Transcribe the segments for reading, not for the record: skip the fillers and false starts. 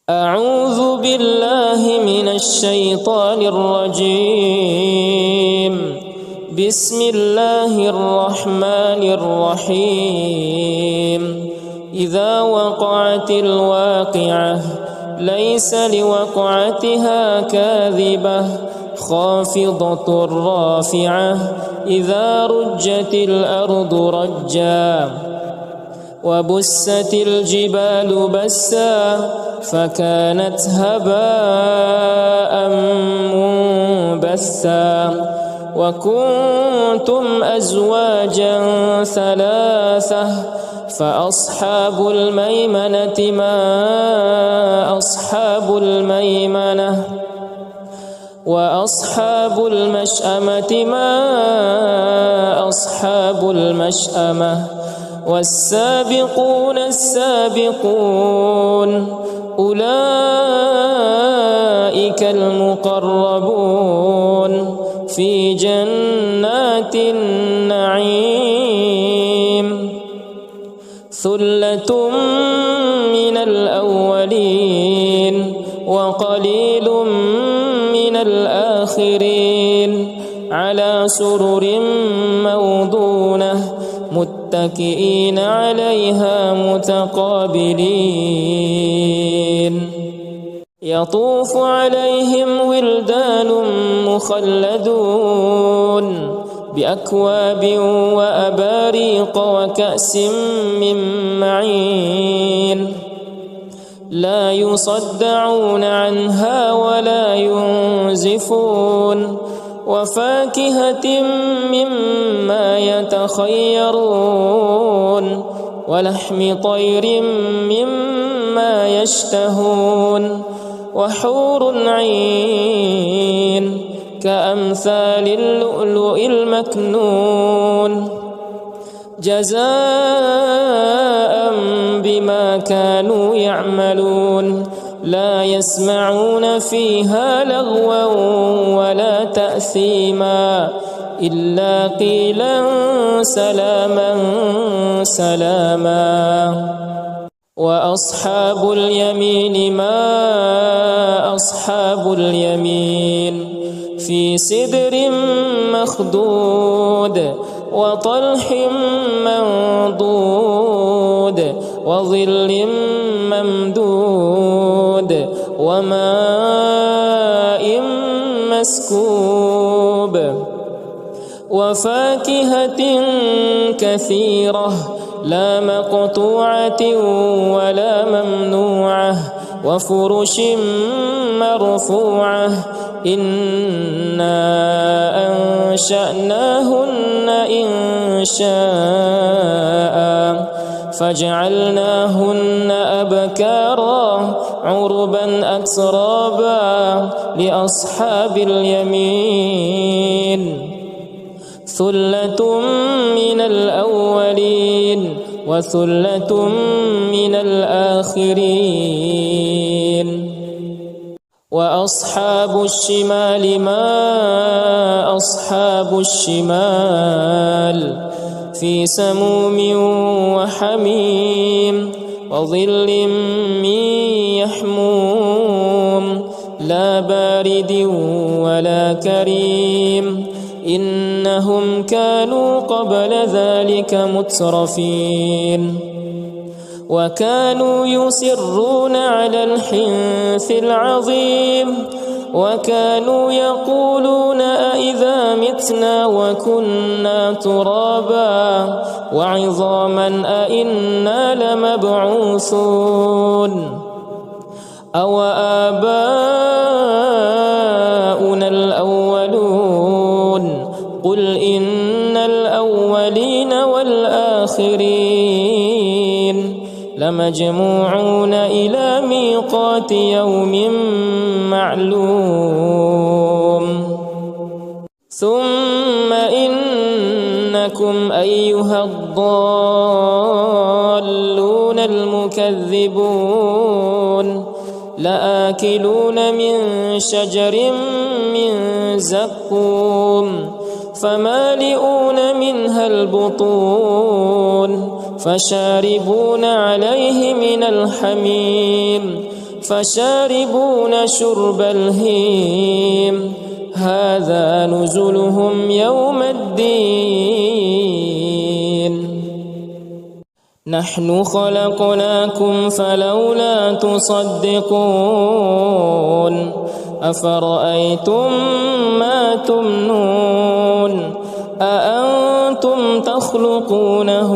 أعوذ بالله من الشيطان الرجيم. بسم الله الرحمن الرحيم. إذا وقعت الواقعة ليس لوقعتها كاذبة خافضة رافعة إذا رجت الأرض رجا وبست الجبال بسا فكانت هباء منبثا وكنتم أزواجا ثلاثة فأصحاب الميمنة ما أصحاب الميمنة وأصحاب المشأمة ما أصحاب المشأمة والسابقون السابقون أولئك المقربون في جنات النعيم. ثلة من الأولين وقليل من الآخرين على سرر موضونة متكئين عليها متقابلين. يطوف عليهم ولدان مخلدون بأكواب وأباريق وكأس من معين لا يصدعون عنها ولا ينزفون وفاكهة مما يتخيرون ولحم طير مما يشتهون وحور عين كأمثال اللؤلؤ المكنون جزاء بما كانوا يعملون. لا يسمعون فيها لغوا ولا تأثيما إلا قيلا سلاما سلاما. وأصحاب اليمين ما أصحاب اليمين في سدر مخضود وطلح منضود وظل ممدود وماء مسكوب وفاكهة كثيرة لا مقطوعة ولا ممنوعة وفرش مرفوعة إنا أنشأناهن إنشاء فجعلناهن أبكارا عربا أترابا لأصحاب اليمين. ثلة من الأولين وثلة من الآخرين. وأصحاب الشمال ما أصحاب الشمال في سموم وحميم وظل من يحموم لا بارد ولا كريم إنهم كانوا قبل ذلك مترفين وكانوا يصرون على الحنث العظيم وكانوا يقولون أئذا متنا وكنا ترابا وعظاما أئنا لمبعوثون أو آباؤنا الأولون قل إن الأولين والآخرين لمجموعون إلى ميقات يوم معلوم. ثم إنكم أيها الضالون المكذبون لآكلون من شجر من زقوم فمالئون منها البطون فشاربون عليه من الحميم فشاربون شرب الهيم هذا نزلهم يوم الدين نحن خلقناكم فلولا تصدقون أفرأيتم ما تمنون أأنتم تخلقونه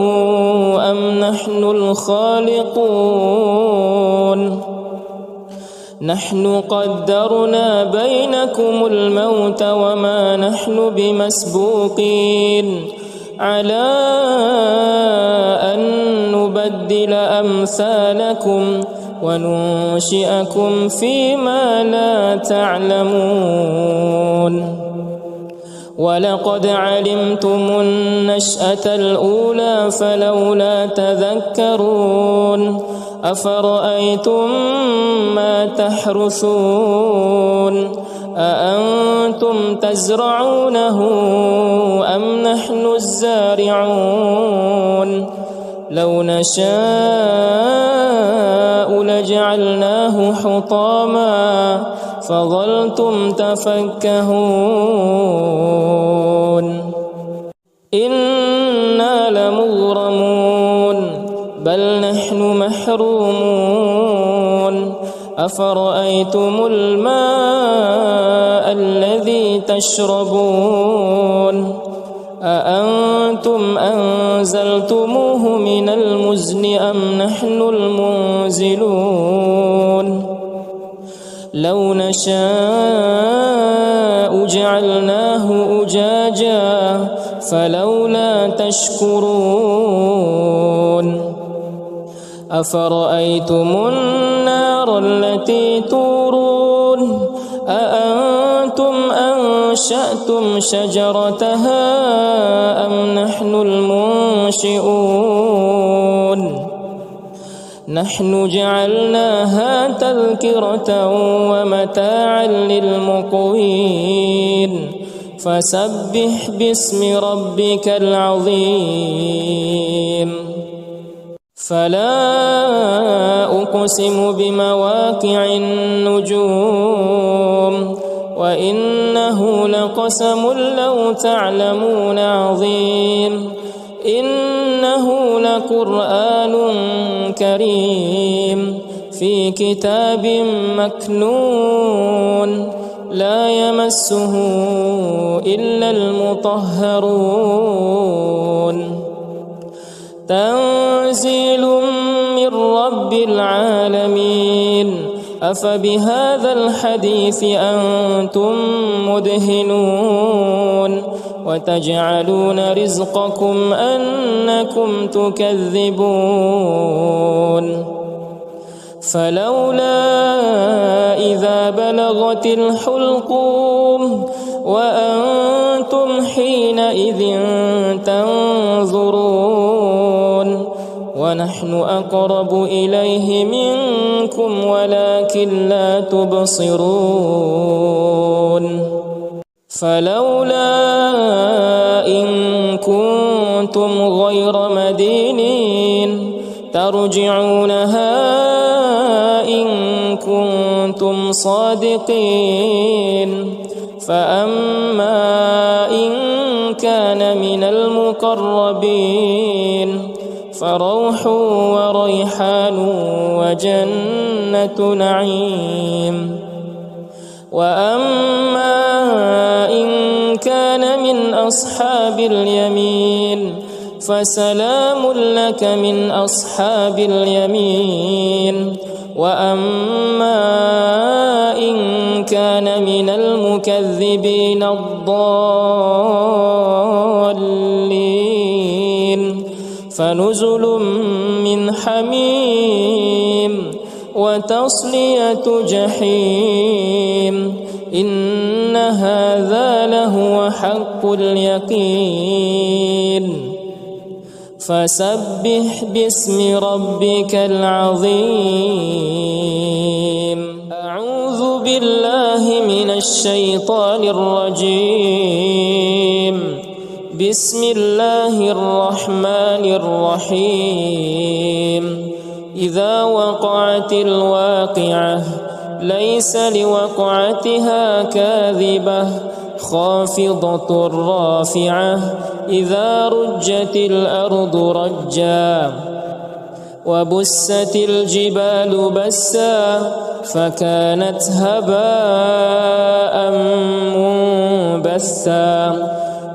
أم نحن الخالقون نحن قدرنا بينكم الموت وما نحن بمسبوقين على أن نبدل أمثالكم وننشئكم فيما لا تعلمون ولقد علمتم النشأة الأولى فلولا تذكرون أفرأيتم ما تحرثون أأنتم تزرعونه أم نحن الزارعون لو نشاء لجعلناه حطاما فظلتم تفكهون إنا لمغرمون بل نحن محرومون أفرأيتم الماء الذي تشربون أأنتم أنزلتموه من المزن أم نحن المنزلون لو نشاء جعلناه أجاجا فلولا تشكرون أفرأيتم النار التي تورون أأنتم أنشأتم شجرتها أم نحن المنشئون نحن جعلناها تذكرة ومتاعا للمقوين فسبح باسم ربك العظيم فلا أقسم بمواقع النجوم وإنه لقسم لو تعلمون عظيم إنه لقرآن كريم في كتاب مكنون لا يمسه إلا المطهرون تنزيل من رب العالمين أفبهذا الحديث أنتم مدهنون وتجعلون رزقكم أنكم تكذبون فلولا إذا بلغت الحلقوم وأنتم حينئذ تنظرون ونحن أقرب إليه منكم ولكن لا تبصرون فلولا إن كنتم غير مدينين ترجعونها إن كنتم صادقين فأما إن كان من المقربين فروح وريحان وجنة نعيم وأما إن كان من أصحاب اليمين فسلام لك من أصحاب اليمين وأما إن كان من المكذبين الضالين فنزل من حميم وتصلية جحيم إن هذا لهو حق اليقين فسبح باسم ربك العظيم أعوذ بالله من الشيطان الرجيم بسم الله الرحمن الرحيم إذا وقعت الواقعة ليس لوقعتها كاذبة خافضة رافعة إذا رجت الأرض رجا وبست الجبال بسا فكانت هباء منبثا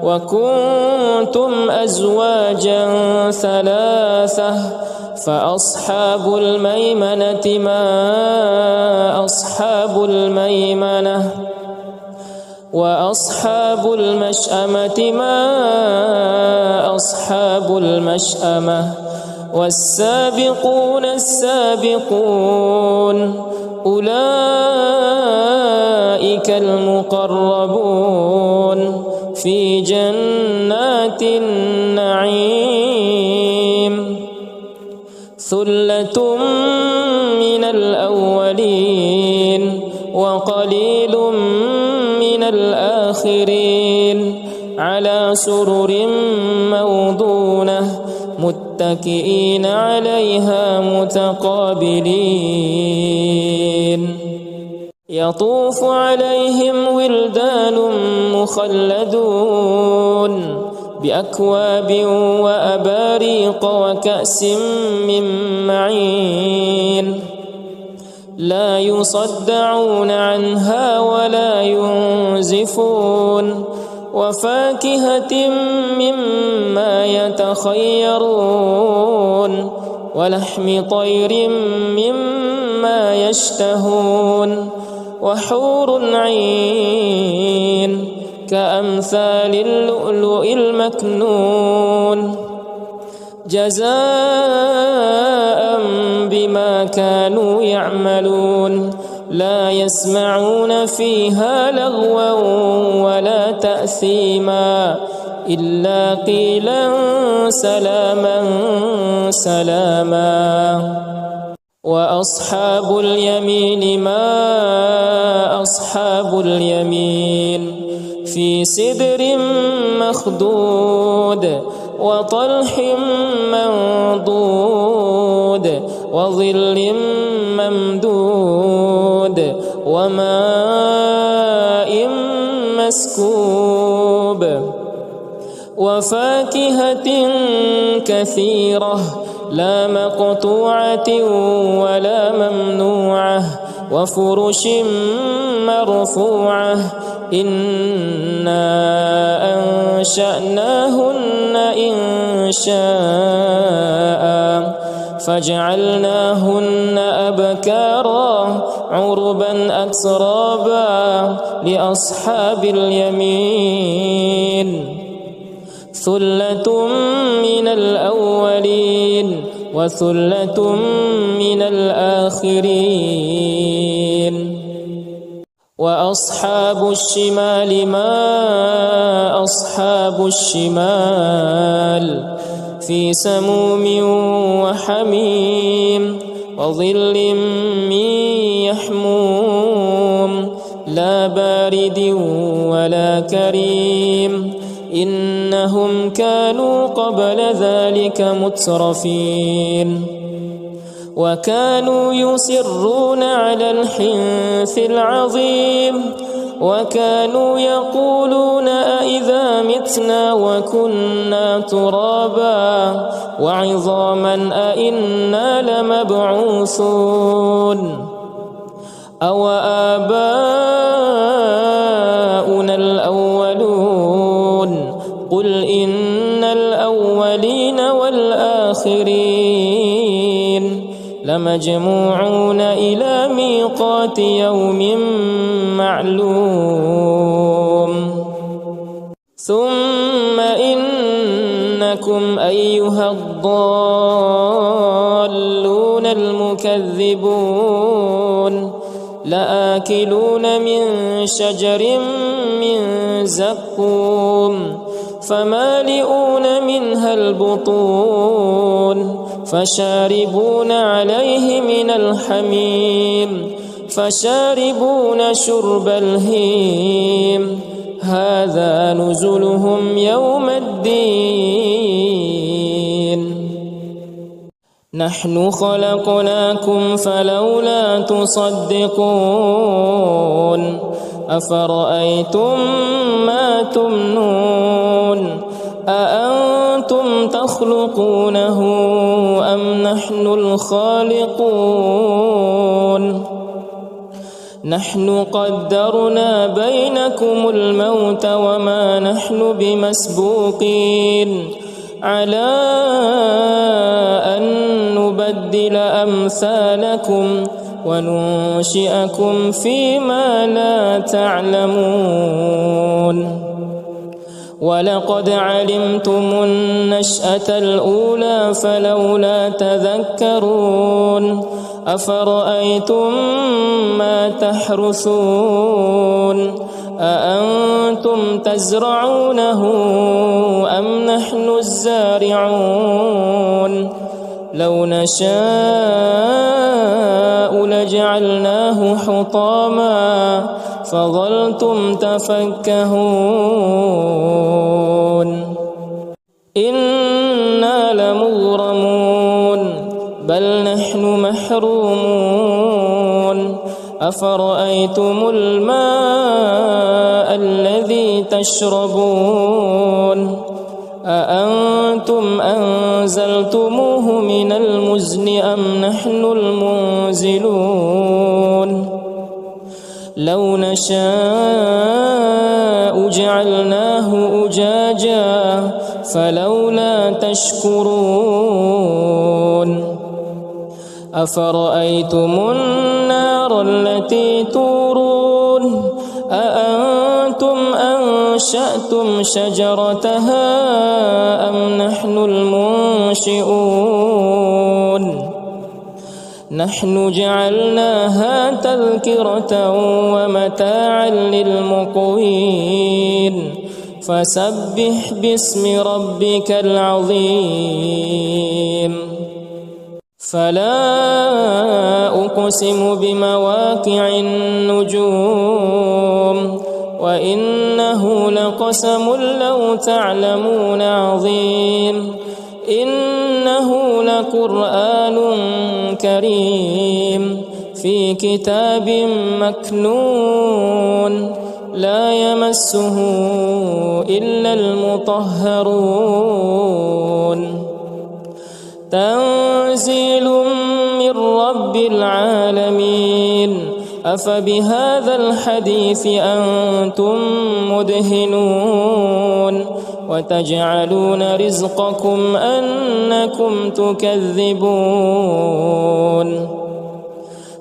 وكنتم أزواجا ثلاثة فأصحاب الميمنة ما أصحاب الميمنة وأصحاب المشأمة ما أصحاب المشأمة والسابقون السابقون أولئك المقربون في جنات النعيم ثلة من الأولين وقليل من الآخرين على سرر موضونة متكئين عليها متقابلين يطوف عليهم ولدان مخلدون بأكواب وأباريق وكأس من معين لا يصدعون عنها ولا ينزفون وفاكهة مما يتخيرون ولحم طير مما يشتهون وحور عين كأمثال اللؤلؤ المكنون جزاء بما كانوا يعملون لا يسمعون فيها لغوا ولا تأثيما إلا قيلا سلاما سلاما وأصحاب اليمين ما أصحاب اليمين في سدر مخضود وطلح منضود وظل ممدود وماء مسكوب وفاكهة كثيرة لا مقطوعة ولا ممنوعة وفرش مرفوعة إنا أنشأناهن إنشاء فجعلناهن أبكارا عربا أترابا لأصحاب اليمين ثلة من الأولين وثلة من الآخرين وأصحاب الشمال ما أصحاب الشمال في سموم وحميم وظل من يحموم لا بارد ولا كريم إنهم كانوا قبل ذلك مترفين وكانوا يصرون على الحنث العظيم وكانوا يقولون أئذا متنا وكنا ترابا وعظاما أئنا لمبعوثون أو آباؤنا الأولون قل إن الأولين والآخرين لمجموعون إلى ميقات يوم معلوم ثم إنكم أيها الضالون المكذبون لآكلون من شجر من زقوم فمالئون منها البطون فشاربون عليه من الحميم فشاربون شرب الهيم هذا نزلهم يوم الدين نحن خلقناكم فلولا تصدقون أفرأيتم ما تمنون أأنتم تخلقونه أم نحن الخالقون نحن قدرنا بينكم الموت وما نحن بمسبوقين على أن نبدل أمثالكم وننشئكم فيما لا تعلمون ولقد علمتم النشأة الأولى فلولا تذكرون أفرأيتم ما تحرثون أأنتم تزرعونه أم نحن الزارعون لو نشاء لجعلناه حطاما فظلتم تفكهون إنا لمغرمون بل نحن محرومون أفرأيتم الماء الذي تشربون أأنتم أنزلتموه من المزن أم نحن المنزلون لو نشاء جعلناه أجاجا فلولا تشكرون أفرأيتم النار التي تورون أأنتم أنشأتم شجرتها أم نحن المنشئون نحن جعلناها تذكرة ومتاعا للمقوين فسبح باسم ربك العظيم فلا أقسم بمواقع النجوم وإنه لقسم لو تعلمون عظيم إنه لقرآن كريم في كتاب مكنون لا يمسه إلا المطهرون تنزيل من رب العالمين أفبهذا الحديث أنتم مدهنون وتجعلون رزقكم أنكم تكذبون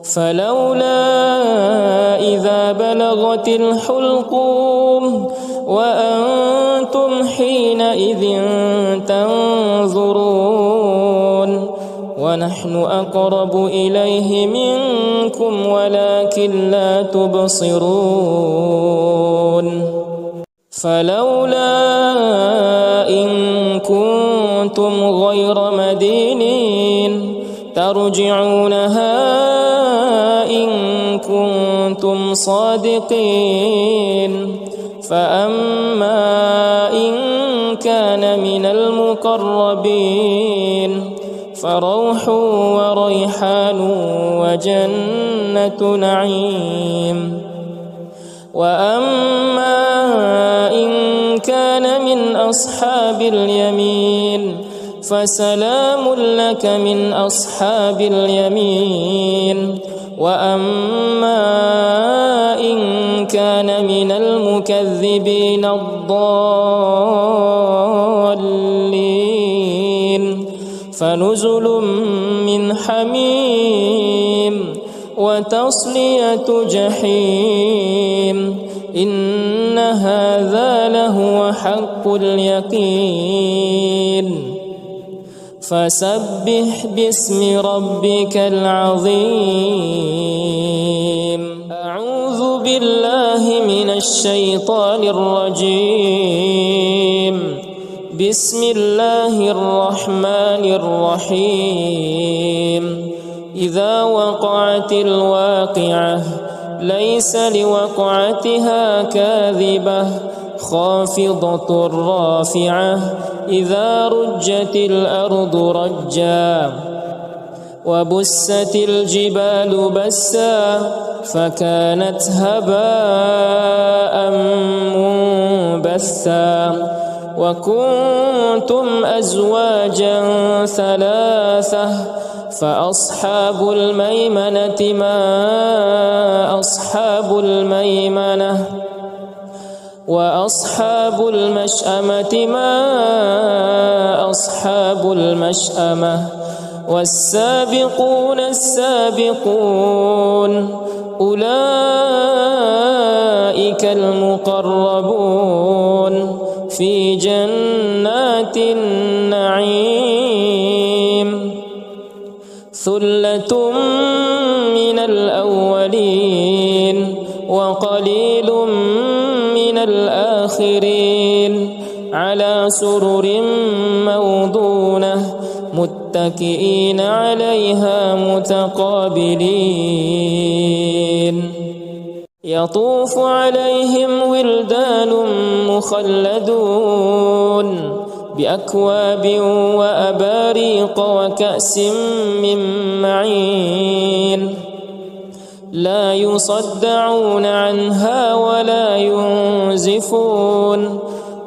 فلولا إذا بلغت الحلقوم وأنتم حينئذ تنظرون ونحن أقرب إليه منكم ولكن لا تبصرون فلولا إن كنتم غير مدينين ترجعونها إن كنتم صادقين فأما إن كان من المقربين فروح وريحان وجنة نعيم وأما إن كان من أصحاب اليمين فسلام لك من أصحاب اليمين وأما إن كان من المكذبين الضالين فنزل من حميم وتصلية جحيم إن هذا لهو حق اليقين فسبح باسم ربك العظيم أعوذ بالله من الشيطان الرجيم بسم الله الرحمن الرحيم إذا وقعت الواقعة ليس لوقعتها كاذبة خافضة رافعة إذا رجت الأرض رجا وبست الجبال بسا فكانت هباء منبثا وكنتم أزواجا ثلاثة فأصحاب الميمنة ما أصحاب الميمنة وأصحاب المشأمة ما أصحاب المشأمة والسابقون السابقون أولئك المقربون في جنات النعيم ثلة من الأولين وقليل من الآخرين على سرر موضونة متكئين عليها متقابلين يطوف عليهم ولدان مخلدون بأكواب وأباريق وكأس من معين لا يصدعون عنها ولا ينزفون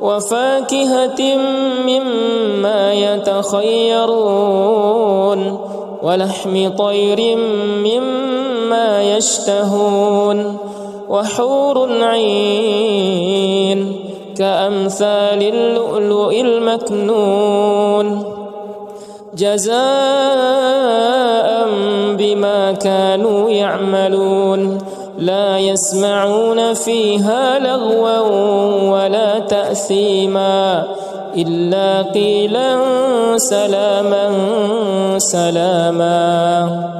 وفاكهة مما يتخيرون ولحم طير مما يشتهون وحور عين كأمثال اللؤلؤ المكنون جزاء بما كانوا يعملون لا يسمعون فيها لغوا ولا تأثيما إلا قيلا سلاما سلاما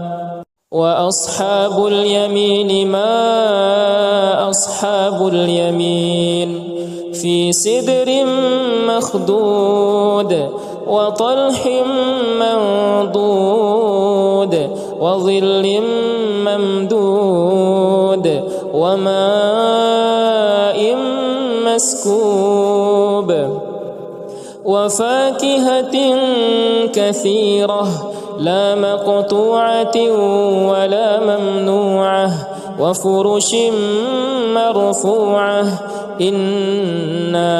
وأصحاب اليمين ما أصحاب اليمين في سدر مخضود وطلح منضود وظل ممدود وماء مسكوب وفاكهة كثيرة لا مقطوعة ولا ممنوعة وفرش مرفوعة إنا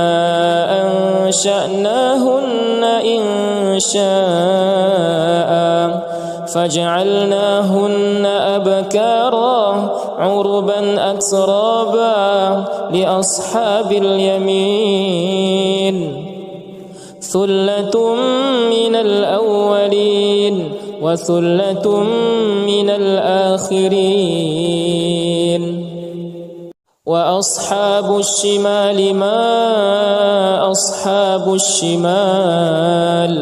أنشأناهن إنشاء فجعلناهن أبكارا عربا أترابا لأصحاب اليمين ثلة من الأولين وثلة من الآخرين وأصحاب الشمال ما أصحاب الشمال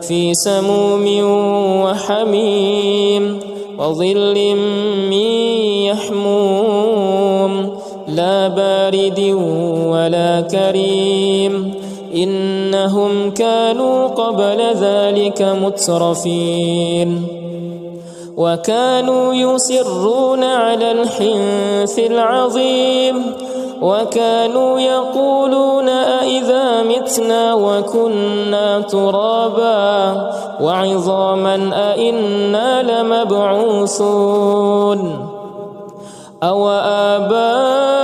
في سموم وحميم وظل من يحموم لا بارد ولا كريم إنهم كانوا قبل ذلك مترفين وكانوا يصرون على الحنث العظيم وكانوا يقولون أإذا متنا وكنا ترابا وعظاما أإنا لمبعوثون أو آباؤنا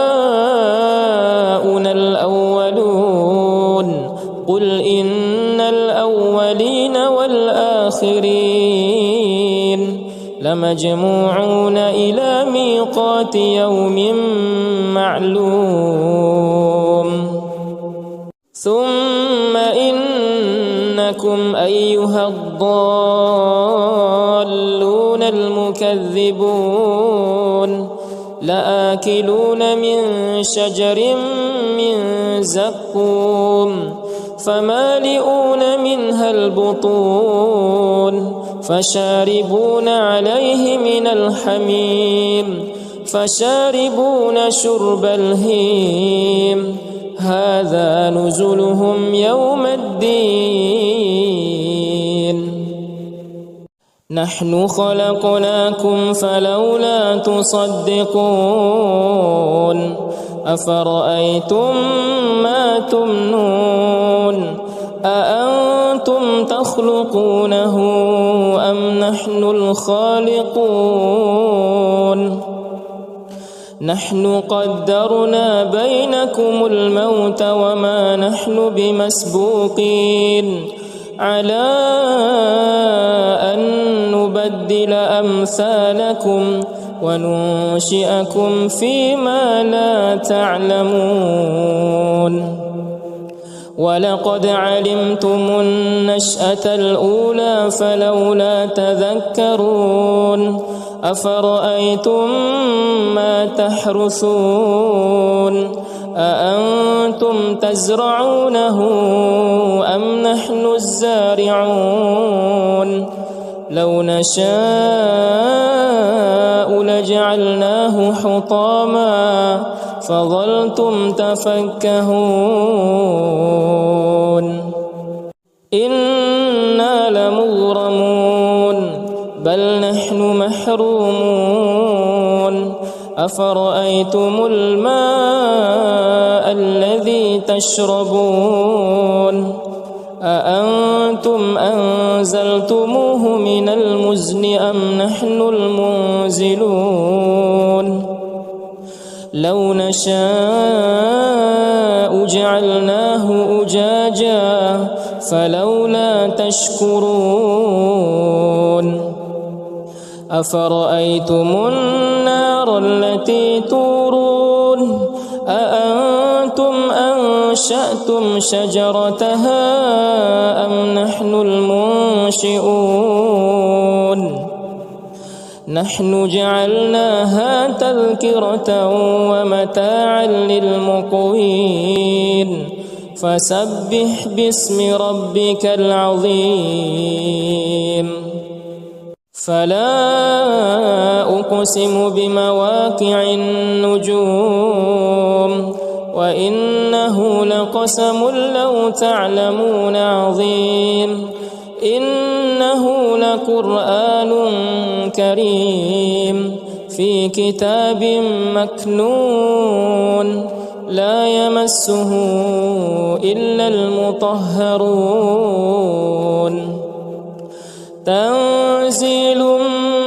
الأولون قل إن الأولين والآخرين لمجموعون إلى ميقات يوم معلوم ثم إنكم أيها الضالون المكذبون لآكلون من شجر من زقوم فمالئون منها البطون فشاربون عليه من الحميم فشاربون شرب الهيم هذا نزلهم يوم الدين نحن خلقناكم فلولا تصدقون أفرأيتم ما تمنون أأنتم تخلقونه أم نحن الخالقون نحن قدرنا بينكم الموت وما نحن بمسبوقين على أن نبدل أمثالكم وننشئكم فيما لا تعلمون ولقد علمتم النشأة الأولى فلولا تذكرون أفرأيتم ما تحرثون أأنتم تزرعونه أم نحن الزارعون لو نشاء لجعلناه حطاما فظلتم تفكهون إنا لمغرمون بل نحن محرومون أفرأيتم الماء الذي تشربون أأنتم أنزلتموه من المزن أم نحن المنزلون لو نشاء جعلناه أجاجا فلولا تشكرون أفرأيتم النار التي تورون أأنتم أنشأتم شجرتها أم نحن المنشئون نحن جعلناها تذكرة ومتاعا للمقوين فسبح باسم ربك العظيم فلا أقسم بمواقع النجوم وإنه لقسم لو تعلمون عظيم إنه لقرآن كريم في كتاب مكنون لا يمسه إلا المطهرون تنزيل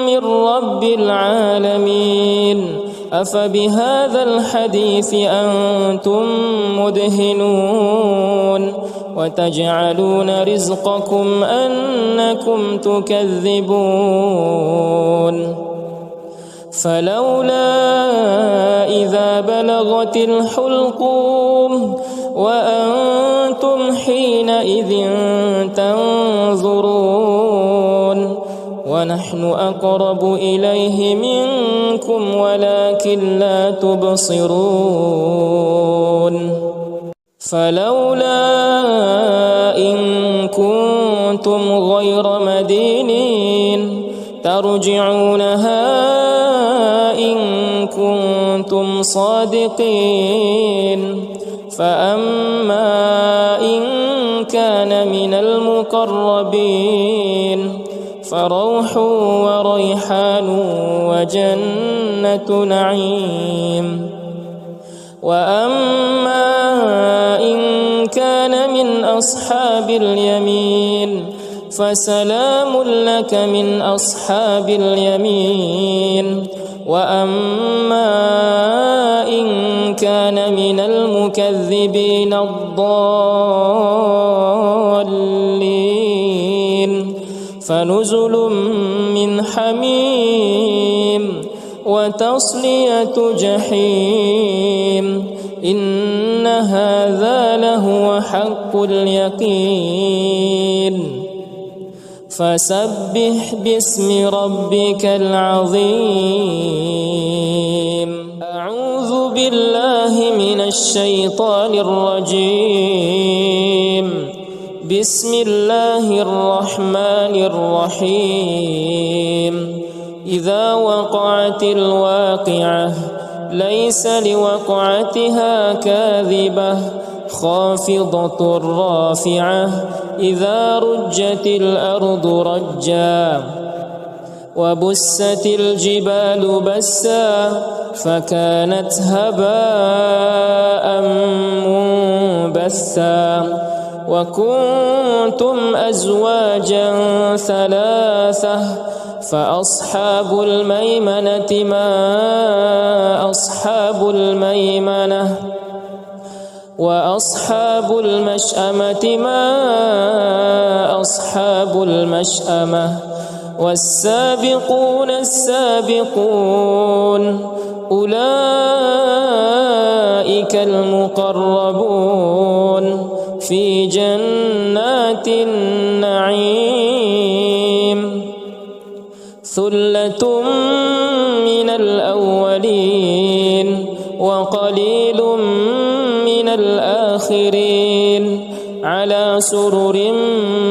من رب العالمين أفبهذا الحديث أنتم مدهنون وتجعلون رزقكم أنكم تكذبون فلولا إذا بلغت الحلقوم وأنتم حينئذ تنظرون ونحن أقرب إليه منكم ولكن لا تبصرون فلولا إن كنتم غير مدينين ترجعونها إن كنتم صادقين فأما إن كان من المقربين فروح وريحان وجنة نعيم وأما إن كان من أصحاب اليمين فسلام لك من أصحاب اليمين وأما إن كان من المكذبين الضالين فنزل من حميم وتصلية جحيم إن هذا لهو حق اليقين فسبح باسم ربك العظيم أعوذ بالله من الشيطان الرجيم بسم الله الرحمن الرحيم إذا وقعت الواقعة ليس لوقعتها كاذبة خافضة رافعة إذا رجت الأرض رجا وبست الجبال بسا فكانت هباء منبثا وكنتم أزواجا ثلاثة فأصحاب الميمنة ما أصحاب الميمنة وأصحاب المشأمة ما أصحاب المشأمة والسابقون السابقون أولئك المقربون في جنات النعيم ثلة من الأولين وقليل من الآخرين على سرر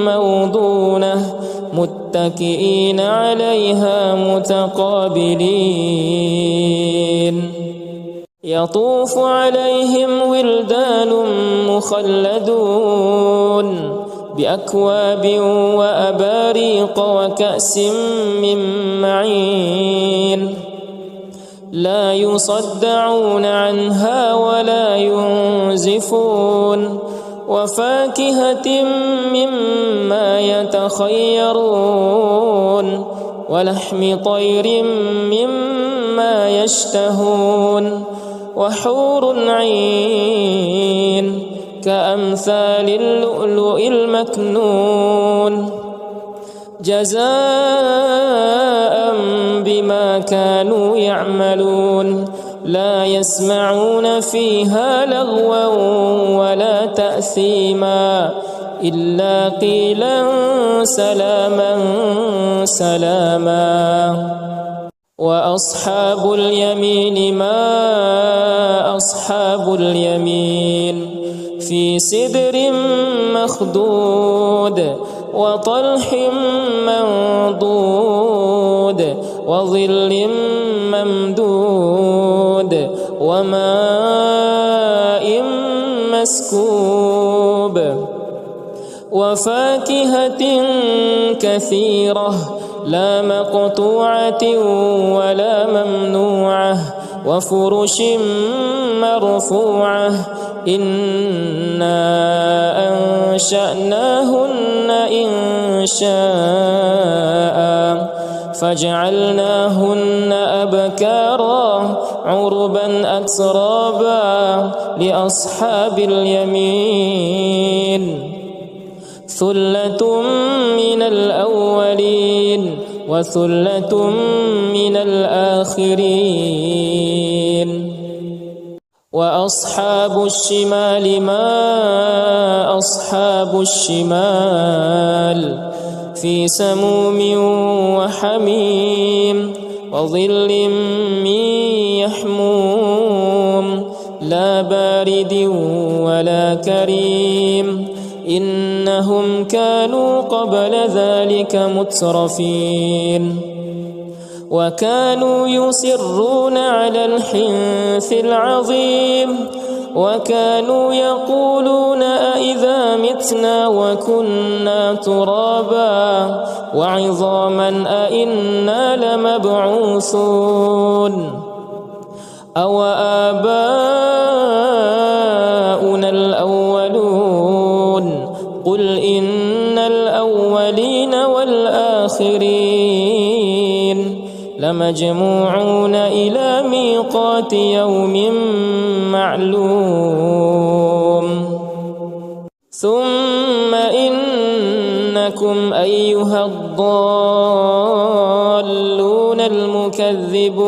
موضونة متكئين عليها متقابلين يطوف عليهم ولدان مخلدون بأكواب وأباريق وكأس من معين لا يصدعون عنها ولا ينزفون وفاكهة مما يتخيرون ولحم طير مما يشتهون وحور عين كأمثال اللؤلؤ المكنون جزاء بما كانوا يعملون لا يسمعون فيها لغوا ولا تأثيما إلا قيلا سلاما سلاما وأصحاب اليمين ما أصحاب اليمين في سدر مخضود وطلح منضود وظل ممدود وماء مسكوب وفاكهة كثيرة لا مقطوعة ولا ممنوعة وفرش مرفوعة إنا أنشأناهن إنشاء فجعلناهن أبكارا عربا أترابا لأصحاب اليمين ثلة من الأولين وثلة من الآخرين وأصحاب الشمال ما أصحاب الشمال في سموم وحميم وظل من يحموم لا بارد ولا كريم إنهم كانوا قبل ذلك مترفين وكانوا يصرون على الحنث العظيم وكانوا يقولون أئذا متنا وكنا ترابا وعظاما أئنا لمبعوثون أو آباؤنا الأولون قل إن الأولين والآخرين لمجموعون إلى ميقات يوم معلوم ثم إنكم أيها الضالون المكذبون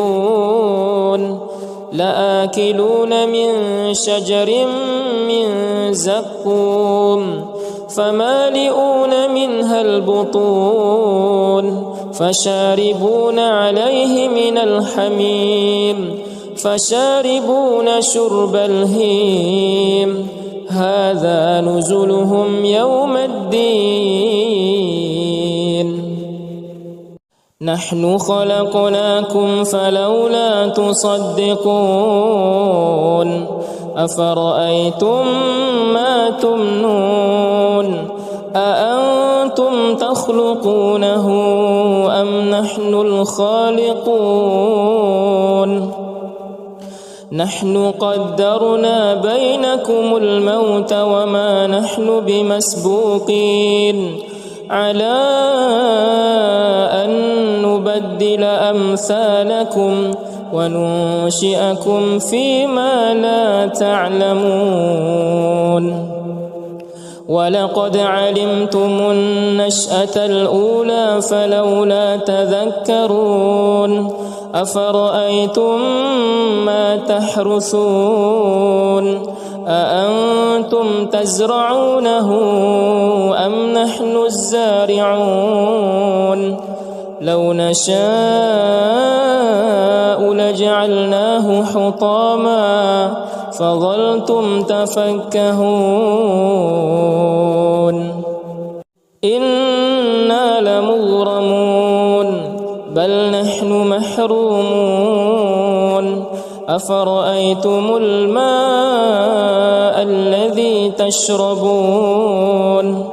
لآكلون من شجر من زقوم فمالئون منها البطون فشاربون عليه من الحميم فشاربون شرب الهيم هذا نزلهم يوم الدين نحن خلقناكم فلولا تصدقون أفرأيتم ما تمنون أأنتم تخلقونه أم نحن الخالقون نحن قدرنا بينكم الموت وما نحن بمسبوقين على أن نبدل أمثالكم وننشئكم فيما لا تعلمون ولقد علمتم النشأة الأولى فلولا تذكرون أفرأيتم ما تحرثون أأنتم تزرعونه أم نحن الزارعون لو نشاء لجعلناه حطاما فظلتم تفكهون إنا لمغرمون بل نحن محرومون أفرأيتم الماء الذي تشربون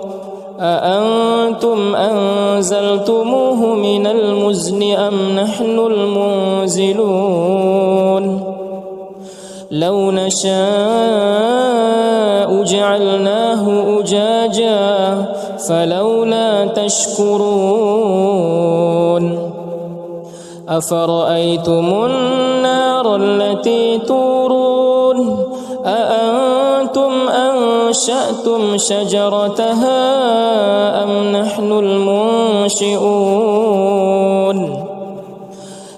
أأنتم أنزلتموه من المزن أم نحن المنزلون لو نشاء جعلناه أجاجا فلولا تشكرون أفرأيتم النار التي تورون أأنتم أنشأتم شجرتها أم نحن المنشئون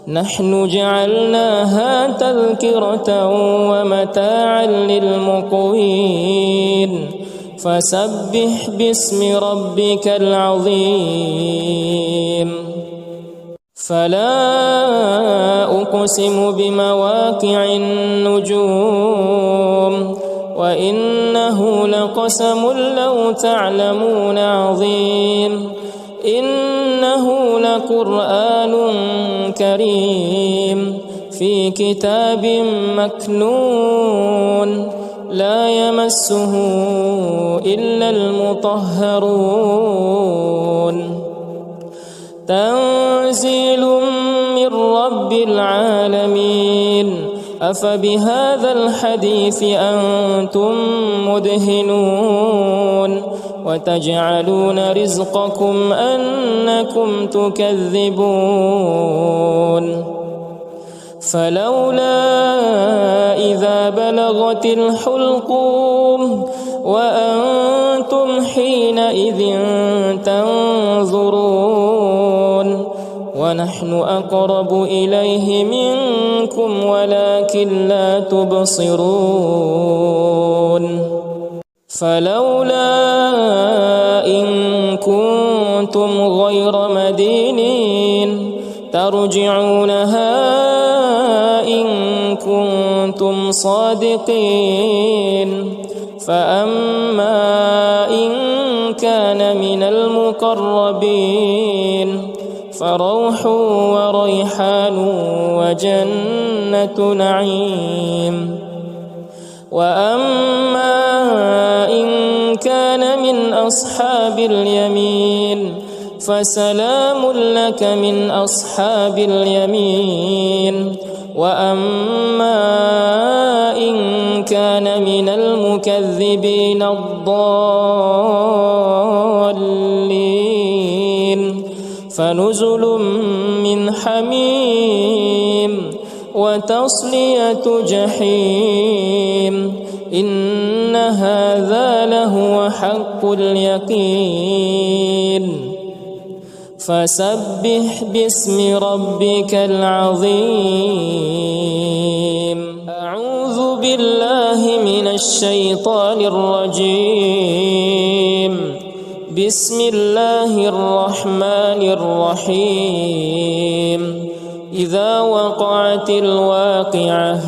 نحن جعلناها تذكرة ومتاعا للمقوين فسبح باسم ربك العظيم فلا أقسم بمواقع النجوم وإنه لقسم لو تعلمون عظيم إنه لقرآن كريم في كتاب مكنون لا يمسه إلا المطهرون تنزيل من رب العالمين أفبهذا الحديث أنتم مدهنون وتجعلون رزقكم أنكم تكذبون فلولا إذا بلغت الحلقوم وأنتم حينئذ تنظرون ونحن أقرب إليه منكم ولكن لا تبصرون فلولا إن كنتم غير مدينين ترجعونها إن كنتم صادقين فأما إن كان من المقربين فروح وريحان وجنة نعيم وأما إن كان من أصحاب اليمين فسلام لك من أصحاب اليمين وأما إن كان من المكذبين الضالين فنزل من حميم وتصلية جحيم إن هذا لهو حق اليقين فسبح باسم ربك العظيم أعوذ بالله من الشيطان الرجيم بسم الله الرحمن الرحيم إذا وقعت الواقعة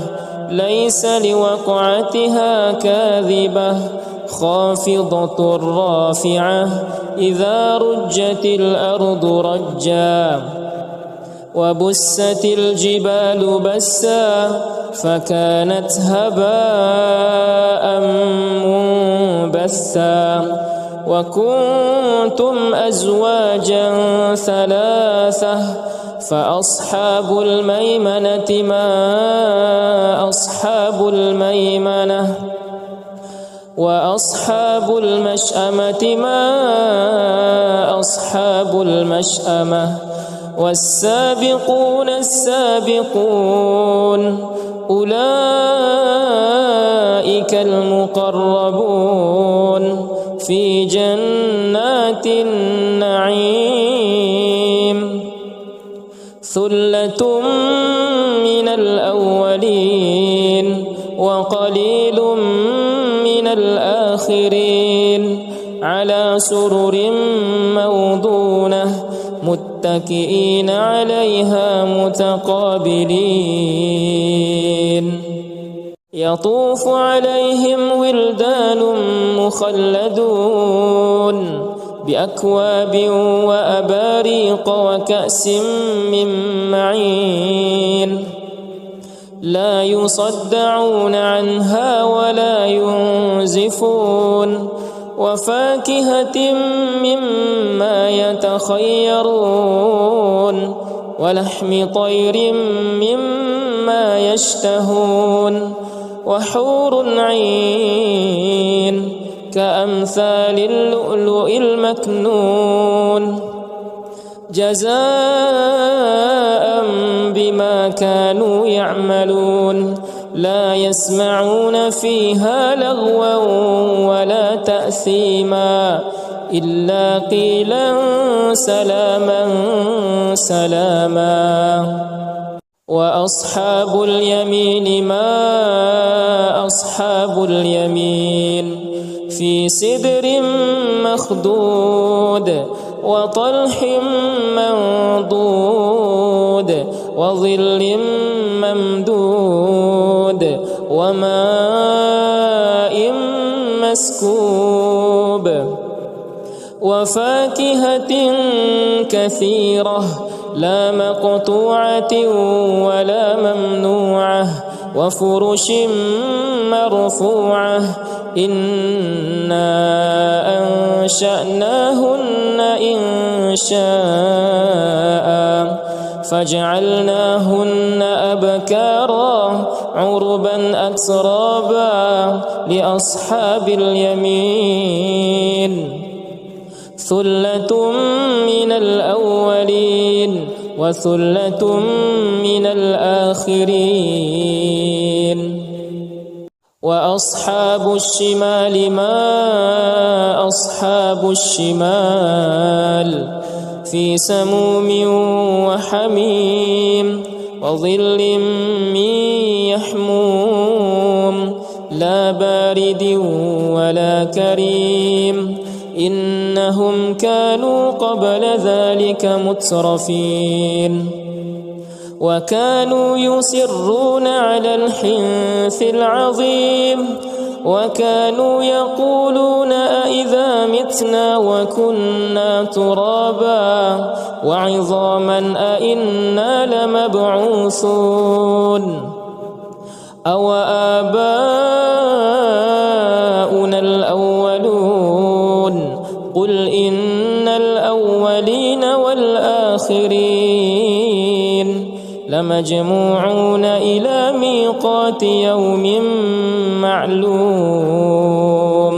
ليس لوقعتها كاذبة خافضة رافعة إذا رجت الأرض رجا وبست الجبال بسا فكانت هباء منبثا وكنتم أزواجا ثلاثة فأصحاب الميمنة ما أصحاب الميمنة وأصحاب المشأمة ما أصحاب المشأمة والسابقون السابقون أولئك المقربون في جنات النعيم ثلة من الأولين وقليل من الآخرين على سرر موضونة متكئين عليها متقابلين يطوف عليهم ولدان مخلدون بأكواب وأباريق وكأس من معين لا يصدعون عنها ولا ينزفون وفاكهة مما يتخيرون ولحم طير مما يشتهون وحور عين كأمثال اللؤلؤ المكنون جزاء بما كانوا يعملون لا يسمعون فيها لغوا ولا تأثيما إلا قيلا سلاما سلاما وأصحاب اليمين ما أصحاب اليمين في سدر مخضود وطلح منضود وظل ممدود وماء مسكوب وفاكهة كثيرة لا مقطوعة ولا ممنوعة وفرش مرفوعة إنا أنشأناهن إنشاء فجعلناهن أبكارا عربا أترابا لأصحاب اليمين ثلة من الأولين وثلة من الآخرين وأصحاب الشمال ما أصحاب الشمال في سموم وحميم وظل من يحموم لا بارد ولا كريم إنهم كانوا قبل ذلك مترفين وكانوا يصرون على الحنث العظيم وكانوا يقولون أئذا متنا وكنا ترابا وعظاما أئنا لمبعوثون أو آباؤنا الأولون قل إن الأولين والآخرين لمجموعون إلى ميقات يوم معلوم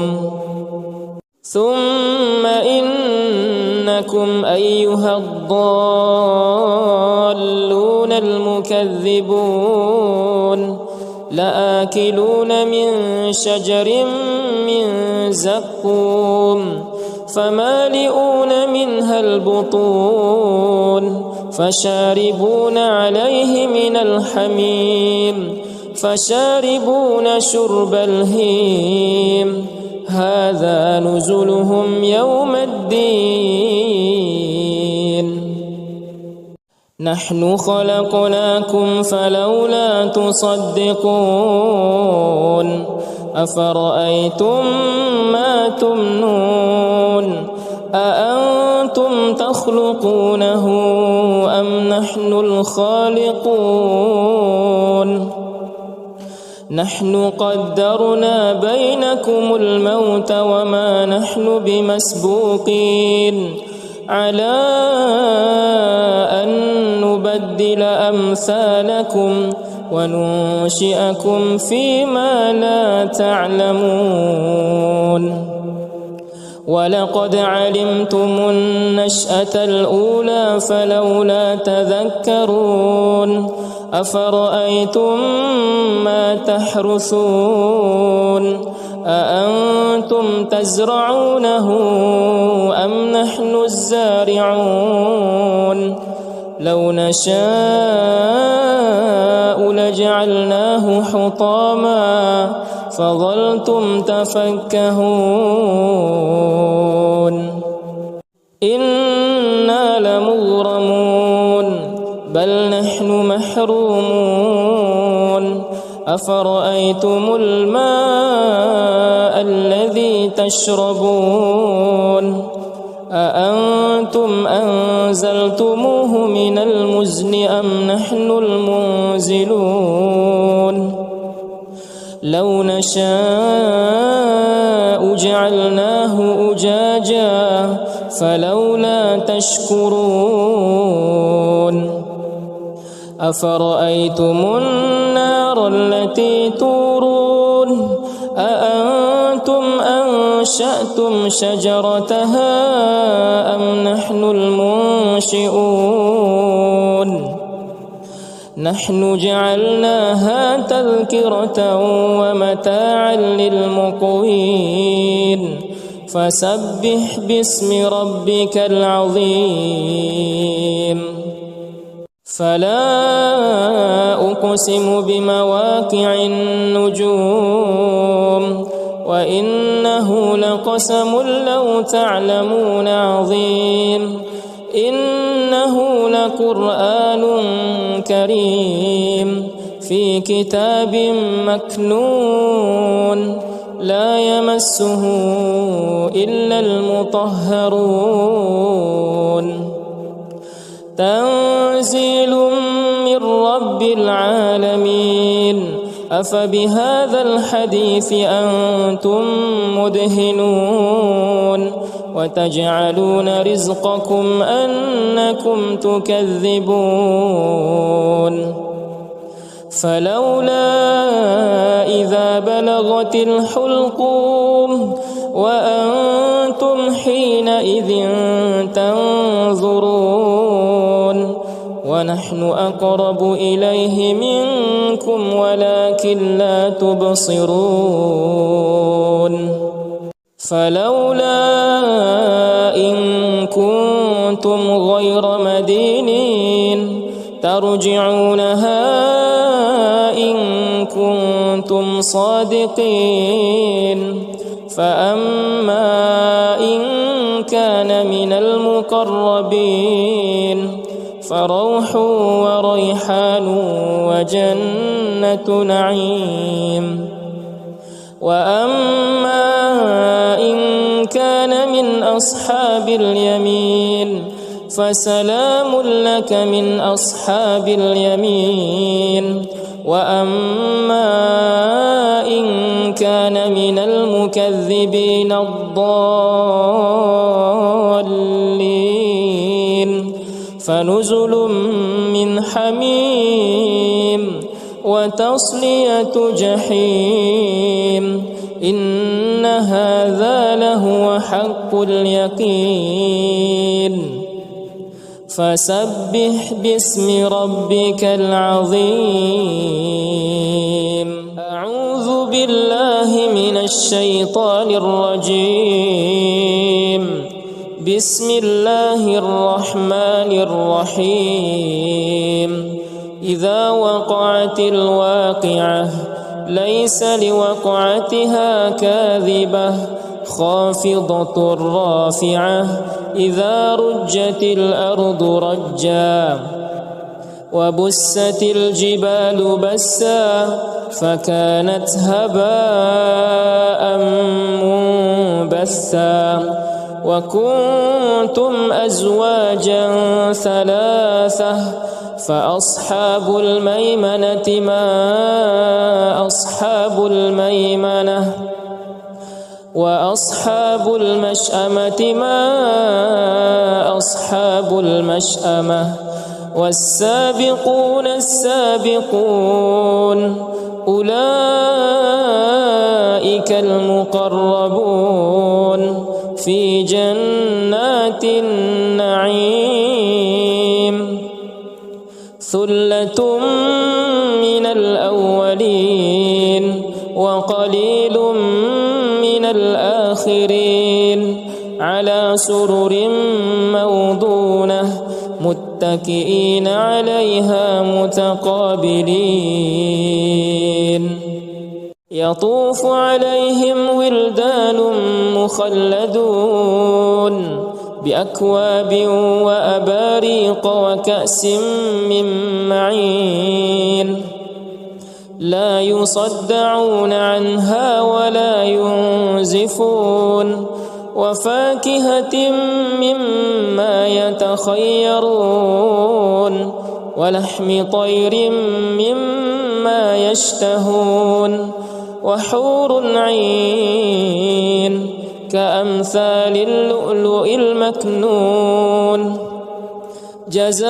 ثم إنكم أيها الضالون المكذبون لآكلون من شجر من زقوم فمالئون منها البطون فشاربون عليه من الحميم فشاربون شرب الهيم هذا نزلهم يوم الدين نحن خلقناكم فلولا تصدقون أفرأيتم ما تمنون أأنتم تخلقونه أم نحن الخالقون نحن قدرنا بينكم الموت وما نحن بمسبوقين على أن نبدل أمثالكم وننشئكم فيما لا تعلمون ولقد علمتم النشأة الأولى فلولا تذكرون أفرأيتم ما تحرثون أأنتم تزرعونه أم نحن الزارعون لو نشاء لجعلناه حطاما فظلتم تفكهون إنا لمغرمون بل نحن محرومون أفرأيتم الماء الذي تشربون أأنتم أنزلتموه من المزن أم نحن المنزلون لو نشاء جعلناه أجاجا فلولا تشكرون أفرأيتم النار التي تورون أأنتم أنشأتم شجرتها أم نحن المنشئون نحن جعلناها تذكرة ومتاعا للمقوين فسبح باسم ربك العظيم فلا أقسم بمواقع النجوم وإنه لقسم لو تعلمون عظيم إنه لقرآن كريم في كتاب مكنون لا يمسه إلا المطهرون تنزيل من رب العالمين أفبهذا الحديث أنتم مدهنون وتجعلون رزقكم أنكم تكذبون فلولا إذا بلغت الحلقوم وأنتم حينئذ تنظرون ونحن أقرب إليه منكم ولكن لا تبصرون فلولا إن كنتم غير مدينين ترجعونها إن كنتم صادقين فأما إن كان من المقربين فروح وريحان وجنة نعيم وأما إن كان من أصحاب اليمين فسلام لك من أصحاب اليمين وأما إن كان من المكذبين الضالين فنزل من حميم وتصلية جحيم إن هذا لهو حق اليقين فسبح باسم ربك العظيم أعوذ بالله من الشيطان الرجيم بسم الله الرحمن الرحيم إذا وقعت الواقعة ليس لوقعتها كاذبة خافضة رافعة إذا رجت الأرض رجا وبست الجبال بسا فكانت هباء منبثا وكنتم أزواجا ثلاثة فأصحاب الميمنة ما أصحاب الميمنة وأصحاب المشأمة ما أصحاب المشأمة والسابقون السابقون أولئك المقربون في جنات النعيم ثلة من الأولين وقليل من الآخرين على سرر موضونة متكئين عليها متقابلين يطوف عليهم ولدان مخلدون بأكواب وأباريق وكأس من معين لا يصدعون عنها ولا ينزفون وفاكهة مما يتخيرون ولحم طير مما يشتهون وحور عين كأمثال اللؤلؤ المكنون جزاء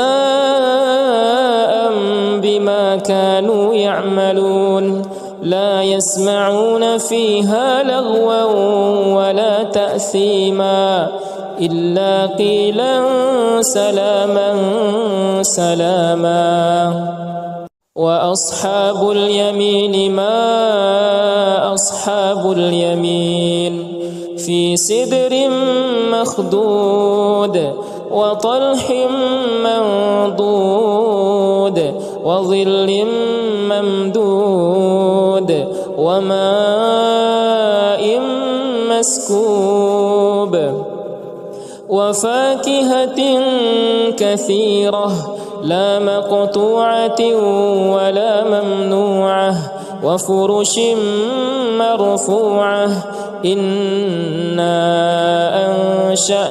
بما كانوا يعملون لا يسمعون فيها لغوا ولا تأثيما إلا قيلا سلاما سلاما وأصحاب اليمين ما أصحاب اليمين في سدر مخضود وطلح منضود وظل ممدود وماء مسكوب وفاكهة كثيرة لا مقطوعة ولا ممنوعة وفرش مرفوعة إنا أنشأ